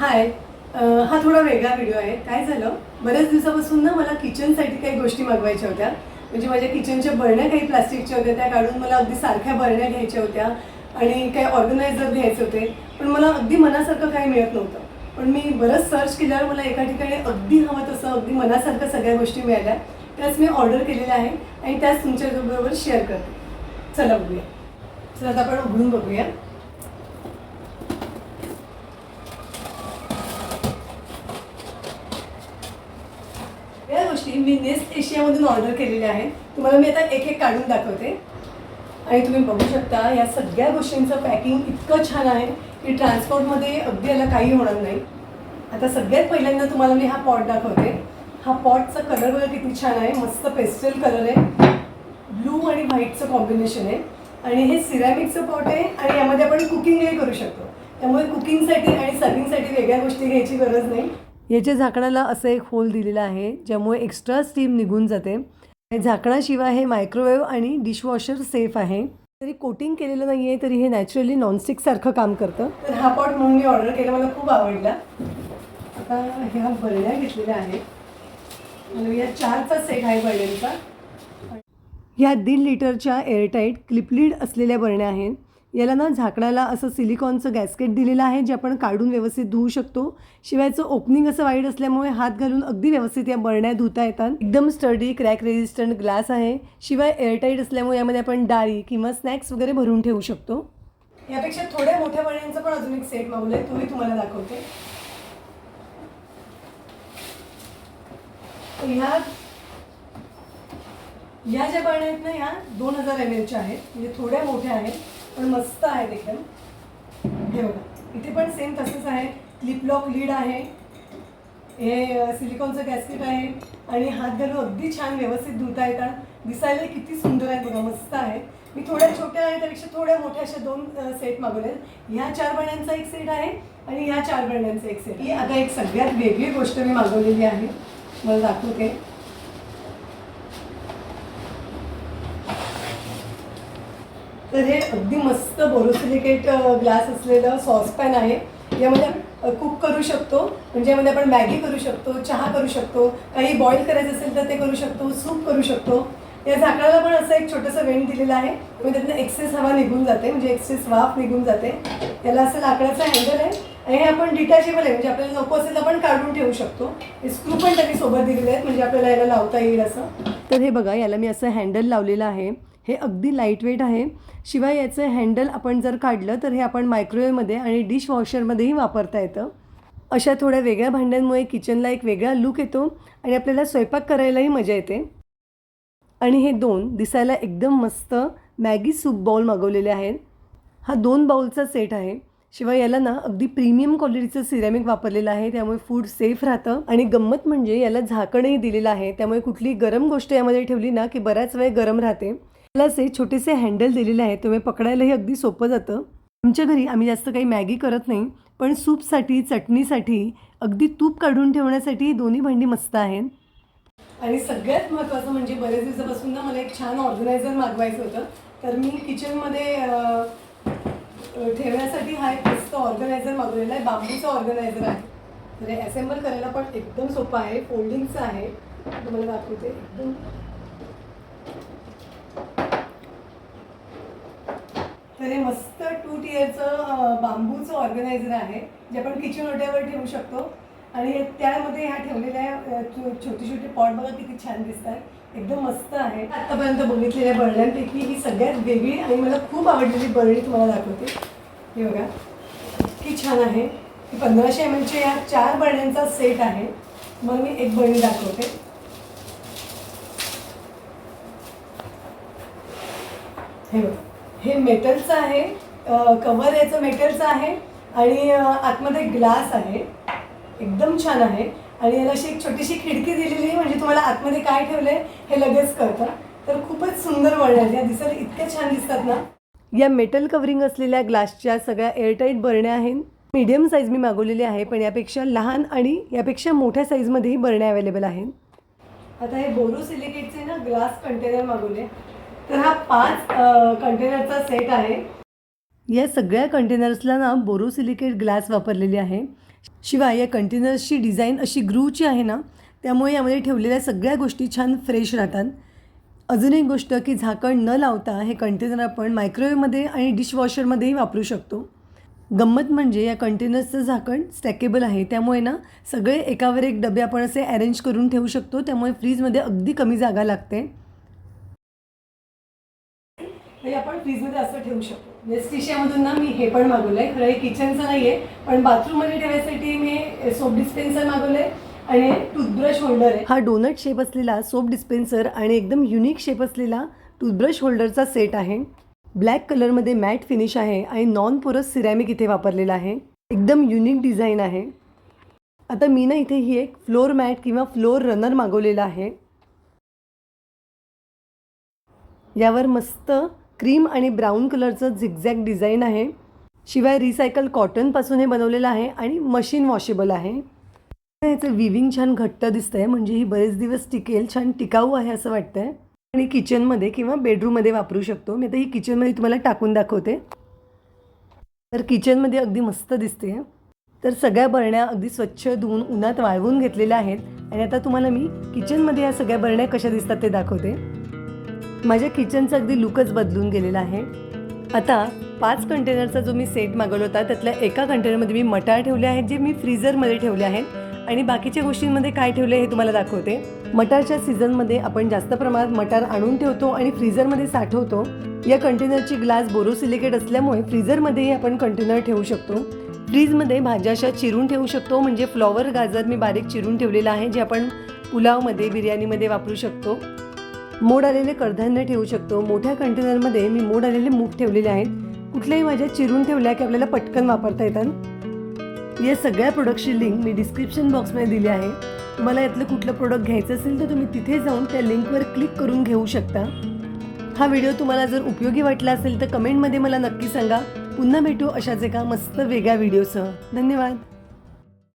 हाय. हा थोडा वेगळा व्हिडिओ आहे. काय झालं, बऱ्याच दिवसापासून ना मला किचनसाठी काही गोष्टी मागवायच्या होत्या. म्हणजे माझ्या किचनच्या बरण्या काही प्लास्टिकच्या होत्या, त्या काढून मला अगदी सारख्या बरण्या घ्यायच्या होत्या आणि काही ऑर्गनायझर घ्यायचे होते. पण मला अगदी मनासारखं काही मिळत नव्हतं. पण मी बरंच सर्च केल्यावर मला एका ठिकाणी अगदी हवं तसं अगदी मनासारखं सगळ्या गोष्टी मिळाल्या. त्याच मी ऑर्डर केलेल्या आहे आणि त्याच तुमच्याबरोबर शेअर करते. चला बघूया. चला आता आपण उघडून बघूया. या गोष्टी मी नेस्ट एशियामधून ऑर्डर केलेल्या आहेत. तुम्हाला मी आता एक एक काढून दाखवते आणि तुम्ही बघू शकता या सगळ्या गोष्टींचं पॅकिंग इतकं छान आहे की ट्रान्सपोर्टमध्ये अगदी याला काही होणार नाही. आता सगळ्यात पहिल्यांदा तुम्हाला मी हा पॉट दाखवते. हा पॉटचा कलर बघा किती छान आहे. मस्त पेस्टल कलर आहे, ब्लू आणि व्हाईटचं कॉम्बिनेशन आहे आणि हे सिरॅमिकचं पॉट आहे आणि यामध्ये आपण कुकिंगही करू शकतो. त्यामुळे कुकिंगसाठी आणि सर्विंगसाठी वेगळ्या गोष्टी घ्यायची गरज नाही. याच्या झाकणाला असं एक होल दिलेला आहे ज्यामुळे एक्स्ट्रा स्टीम निघून जाते. झाकणाशिवाय हे मायक्रोवेव्ह आणि डिशवॉशर सेफ आहे. तरी कोटिंग केलेलं नाही आहे तरी हे नॅचरली नॉनस्टिकसारखं काम करतं. तर हा पॉट म्हणून मी ऑर्डर केला, मला खूप आवडला. आता ह्या बरण्या घेतलेल्या आहेत. मला या 4चा सेट आहे बरण्यांचा. ह्या 1.5 लिटरच्या एअरटाईट क्लिपलीड असलेल्या बरण्या आहेत. याला ना झाकणाला असं सिलिकॉनचं गॅस्केट दिलेलं आहे जे आपण काढून व्यवस्थित धुवू शकतो. शिवायचं ओपनिंग असं वाईड असल्यामुळे हात घालून अगदी व्यवस्थित या बरण्या धुता येतात. एकदम स्टर्डी क्रॅक रेजिस्टंट ग्लास आहे. शिवाय एअरटाईट असल्यामुळे यामध्ये आपण डाळी किंवा स्नॅक्स वगैरे भरून ठेवू शकतो. यापेक्षा थोड्या मोठ्या बरण्यांचा पण अजून एक सेट मागवलाय, तोही तुम्हाला दाखवते. ह्या ज्या बरण्या आहेत ना, ह्या 2000 ml आहेत. म्हणजे थोड्या मोठ्या आहेत पण मस्त आहेत एकदम. हे बघा, इथे पण सेम तसंच आहे. क्लिप लॉक लीड आहे, हे सिलिकॉनचं गॅस्केट आहे आणि हात घालून अगदी छान व्यवस्थित धुता येतात. दिसायला किती सुंदर आहेत बघा, मस्त आहे. मी थोड्या छोट्या आहे त्यापेक्षा थोड्या मोठ्या अशा 2 सेट मागवले. ह्या 4 बरण्यांचा एक सेट आहे आणि ह्या 4 बरण्यांचा एक सेट. ही आता एक सगळ्यात वेगळी गोष्ट मी मागवलेली आहे, मला दाखवते. तर हे अगदी मस्त बोरोसिलिकेट ग्लास असलेलं सॉसपॅन आहे. यामध्ये कुक करू शकतो, म्हणजे यामध्ये आपण मॅगी करू शकतो, चहा करू शकतो, काही बॉईल करायचं असेल तर ते करू शकतो, सूप करू शकतो. या झाकणाला पण असं एक छोटंसं वेंट दिलेलं आहे, म्हणजे त्यातनं एक्सेस हवा निघून जाते, म्हणजे एक्सेस वाफ निघून जाते. त्याला असं लाकडाचं हँडल आहे आणि हे आपण डिटॅचेबल आहे, म्हणजे आपल्याला नको असेल तर आपण काढून ठेवू शकतो. हे स्क्रू पण त्यांनी सोबत दिलेले आहेत, म्हणजे आपल्याला याला लावता येईल असं. तर हे बघा, याला मी असं हँडल लावलेलं आहे. हे अगदी लाईटवेट आहे. शिवाय याचं हँडल आपण जर काढलं तर हे आपण मायक्रोवेव्हमध्ये आणि डिशवॉशरमध्येही वापरता येतं. अशा थोड्या वेगळ्या भांड्यांमुळे किचनला एक वेगळा लूक येतो आणि आपल्याला स्वयंपाक करायलाही मजा येते. आणि हे 2 दिसायला एकदम मस्त मॅगी सूप बाउल मागवलेले आहेत. हा 2 बाउलचा सेट आहे. शिवाय याला ना अगदी प्रीमियम क्वालिटीचं सिरॅमिक वापरलेलं आहे, त्यामुळे फूड सेफ राहतं. आणि गंमत म्हणजे याला झाकणही दिलेलं आहे, त्यामुळे कुठली गरम गोष्ट यामध्ये ठेवली ना की बऱ्याच वेळ गरम राहते. याला असे छोटेसे हँडल दिलेले आहेत, त्यामुळे पकडायलाही अगदी सोपं जातं. आमच्या घरी आम्ही जास्त काही मॅगी करत नाही, पण सूपसाठी, चटणीसाठी, अगदी तूप काढून ठेवण्यासाठी ही दोन्ही भांडी मस्त आहेत. आणि सगळ्यात महत्त्वाचं म्हणजे बरेच दिवसापासून ना मला एक छान ऑर्गनायझर मागवायचं होतं. तर मी किचनमध्ये ठेवण्यासाठी हा एक मस्त ऑर्गनायझर मागवलेला आहे. बांबूचा ऑर्गनायझर आहे. तर हे असेंबल करायला पण एकदम सोपं आहे. फोल्डिंगचं आहे, तुम्हाला दाखवते. एकदम तर हे मस्त 2 टियरचं बांबूचं ऑर्गनायझर आहे, जे आपण किचन ओट्यावर ठेवू शकतो. आणि त्यामध्ये ह्या ठेवलेल्या छोटे छोटे पॉट बघा किती छान दिसतात, एकदम मस्त आहे. आतापर्यंत बघितलेल्या बरण्यांपैकी ही सगळ्यात वेगळी आणि मला खूप आवडलेली बरणी तुम्हाला दाखवते. हे बघा किती छान आहे. 1500 ml या 4 बरण्यांचा सेट आहे. मग मी एक बरणी दाखवते. हे बघा, हे मेटलचं आहे, कवर याचं मेटलचं आहे आणि आतमध्ये ग्लास आहे. एकदम छान आहे आणि याला अशी एक छोटीशी खिडकी दिलेली आहे, म्हणजे तुम्हाला आतमध्ये काय ठेवलंय हे लगेच कळतं. तर खूपच सुंदर बरण्या आहेत, या दिसायला इतक्या छान दिसतात ना. या मेटल कव्हरिंग असलेल्या ग्लासच्या सगळ्या एअरटाईट बरण्या आहेत. मीडियम साईज मी मागवलेली आहे, पण यापेक्षा लहान आणि यापेक्षा मोठ्या साईजमध्येही बरण्या अवेलेबल आहेत. आता हे बोरोसिलिकेटचे ना ग्लास कंटेनर मागवले. तर हा 5 कंटेनरचा सेट आहे. या सगळ्या कंटेनर्सला ना बोरोसिलिकेट ग्लास वापरलेली आहे. शिवाय या कंटेनर्सची डिझाईन अशी ग्रूची आहे ना, त्यामुळे यामध्ये ठेवलेल्या सगळ्या गोष्टी छान फ्रेश राहतात. अजून एक गोष्ट की झाकण न लावता हे कंटेनर आपण मायक्रोवेव्हमध्ये आणि डिशवॉशरमध्येही वापरू शकतो. गंमत म्हणजे या कंटेनर्सचं झाकण स्टॅकेबल आहे, त्यामुळे ना सगळे एकावर एक डबे आपण असे अरेंज करून ठेवू शकतो, त्यामुळे फ्रीजमध्ये अगदी कमी जागा लागते. हे आपण फ्रीजमध्ये असं ठेवू शकतो. नेस्टिशियामधून ना मी हे पण मागवलं आहे. खरं हे किचनचं नाही आहे, पण बाथरूममध्ये ठेवायसाठी मी सोप डिस्पेन्सर मागवलं आहे आणि टूथब्रश होल्डर आहे. हा डोनट शेप असलेला सोप डिस्पेन्सर आणि एकदम युनिक शेप असलेला टूथब्रश होल्डरचा सेट आहे. ब्लॅक कलरमध्ये मॅट फिनिश आहे आणि नॉन पोरस सिरॅमिक इथे वापरलेला आहे. एकदम युनिक डिझाईन आहे. आता मी ना इथे ही एक फ्लोअर मॅट किंवा फ्लोअर रनर मागवलेला आहे. यावर मस्त क्रीम आणि ब्राऊन कलरचं झिगझॅग डिझाईन आहे. शिवाय रिसायकल कॉटनपासून हे बनवलेलं आहे आणि मशीन वॉशेबल आहे. ह्याचं विविंग छान घट्ट दिसतंय, म्हणजे ही बरेच दिवस टिकेल, छान टिकाऊ आहे असं वाटतंय. आणि किचनमध्ये किंवा बेडरूममध्ये वापरू शकतो. मी आता ही किचनमध्ये तुम्हाला टाकून दाखवते. तर किचनमध्ये अगदी मस्त दिसते. तर सगळ्या बरण्या अगदी स्वच्छ धुवून उन्हात वाळवून घेतलेल्या आहेत आणि आता तुम्हाला मी किचनमध्ये या सगळ्या बरण्या कशा दिसतात ते दाखवते. माझ्या किचनचा अगदी लुकच बदलून गेलेला आहे. आता 5 कंटेनरचा जो मी सेट मागवला होता त्यातल्या एका कंटेनरमध्ये मी मटार ठेवले आहेत, जे मी फ्रीझरमध्ये ठेवले आहेत आणि बाकीच्या गोष्टींमध्ये काय ठेवले हे तुम्हाला दाखवते. मटारच्या सीझनमध्ये आपण जास्त प्रमाणात मटार आणून ठेवतो आणि फ्रीझरमध्ये साठवतो. या कंटेनरची ग्लास बोरोसिलिकेट असल्यामुळे फ्रीझरमध्येही आपण कंटेनर ठेवू शकतो. फ्रीजमध्ये भाज्या अशा चिरून ठेवू शकतो, म्हणजे फ्लॉवर गाजर मी बारीक चिरून ठेवलेलं आहे, जे आपण पुलावमध्ये बिर्याणीमध्ये वापरू शकतो. मोड आलेले कडधान्य ठेवू शकतो. मोठ्या कंटेनरमध्ये मी मोड आलेले मूग ठेवलेले आहेत. कुठल्याही भाज्या चिरून ठेवल्या की आपल्याला पटकन वापरता येतात. या सगळ्या प्रोडक्टची लिंक मी डिस्क्रिप्शन बॉक्समध्ये दिली आहे. तुम्हाला यातलं कुठलं प्रोडक्ट घ्यायचं असेल तर तुम्ही तिथे जाऊन त्या लिंकवर क्लिक करून घेऊ शकता. हा व्हिडिओ तुम्हाला जर उपयोगी वाटला असेल तर कमेंटमध्ये मला नक्की सांगा. पुन्हा भेटू अशाच एका मस्त वेगळ्या व्हिडिओसह. धन्यवाद.